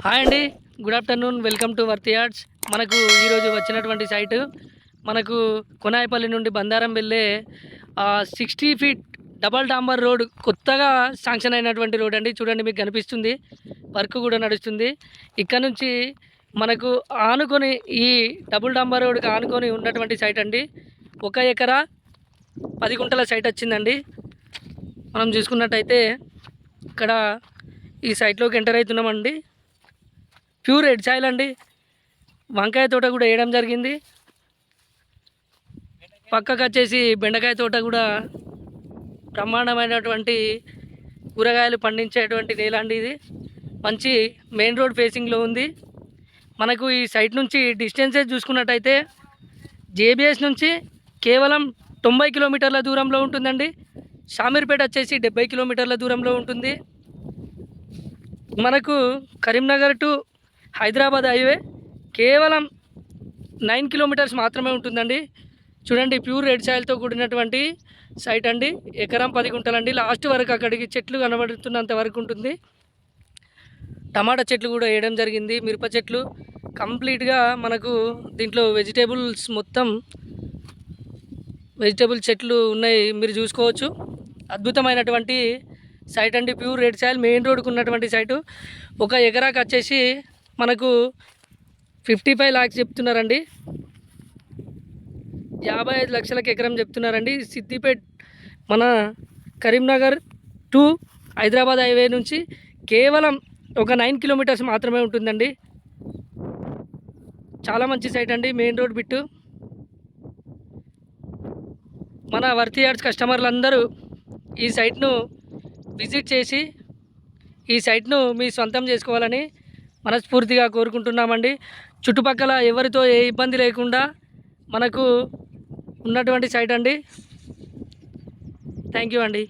Hi అండి, good afternoon. Welcome to worthy yards. మనకు ఈరోజు వచ్చినటువంటి సైటు మనకు కొనాయిపల్లి నుండి బందారం వెళ్ళే 60 ఫీట్ డబల్ డాంబర్ రోడ్ కొత్తగా శాంక్షన్ అయినటువంటి రోడ్ అండి. చూడండి, మీకు కనిపిస్తుంది. వర్క్ కూడా నడుస్తుంది. ఇక్కడ నుంచి మనకు ఆనుకొని ఈ డబుల్ డాంబర్ రోడ్కి ఆనుకొని ఉన్నటువంటి సైట్ అండి. 1 ఎకరా 10 గుంటల సైట్ వచ్చిందండి. మనం చూసుకున్నట్టయితే ఇక్కడ ఈ సైట్లోకి ఎంటర్ అవుతున్నామండి. ప్యూర్ రెడ్ సాయిల్ అండి. వంకాయ తోట కూడా వేయడం జరిగింది. పక్కకు వచ్చేసి బెండకాయ తోట కూడా బ్రహ్మాండమైనటువంటి కూరగాయలు పండించేటువంటి నేల అండి. ఇది మంచి మెయిన్ రోడ్ ఫేసింగ్లో ఉంది. మనకు ఈ సైట్ నుంచి డిస్టెన్సెస్ చూసుకున్నట్టయితే జేబీఎస్ నుంచి కేవలం 90 కిలోమీటర్ల దూరంలో ఉంటుందండి. షామీర్పేట వచ్చేసి 70 కిలోమీటర్ల దూరంలో ఉంటుంది. మనకు కరీంనగర్ టు హైదరాబాద్ హైవే కేవలం 9 కిలోమీటర్స్ మాత్రమే ఉంటుందండి. చూడండి, ప్యూర్ రెడ్ సాయిల్తో కూడినటువంటి సైట్ అండి. ఎకరం 10 గుంటలండి. లాస్ట్ వరకు అక్కడికి చెట్లు కనబడుతున్నంత వరకు ఉంటుంది. టమాటా చెట్లు కూడా వేయడం జరిగింది. మిరప చెట్లు కంప్లీట్గా మనకు దీంట్లో వెజిటేబుల్స్ మొత్తం వెజిటేబుల్ చెట్లు ఉన్నాయి, మీరు చూసుకోవచ్చు. అద్భుతమైనటువంటి సైట్ అండి. ప్యూర్ రెడ్ సాయిల్ మెయిన్ రోడ్కు ఉన్నటువంటి సైటు. 1 ఎకరాకి వచ్చేసి మనకు 55 lakhs చెప్తున్నారండి. 55 లక్షలకు ఎకరం చెప్తున్నారండి. సిద్దిపేట్ మన కరీంనగర్ టు హైదరాబాద్ హైవే నుంచి కేవలం ఒక 9 కిలోమీటర్స్ మాత్రమే ఉంటుందండి. చాలా మంచి సైట్ అండి. మెయిన్ రోడ్ బిట్టు. మన వర్తి యార్డ్స్ కస్టమర్లందరూ ఈ సైట్ను విజిట్ చేసి ఈ సైట్ను మీ సొంతం చేసుకోవాలని మనస్ఫూర్తిగా కోరుకుంటున్నామండి. చుట్టుపక్కల ఎవరితో ఏ ఇబ్బంది లేకుండా మనకు ఉన్నటువంటి సైట్ అండి. థ్యాంక్ యూ అండి.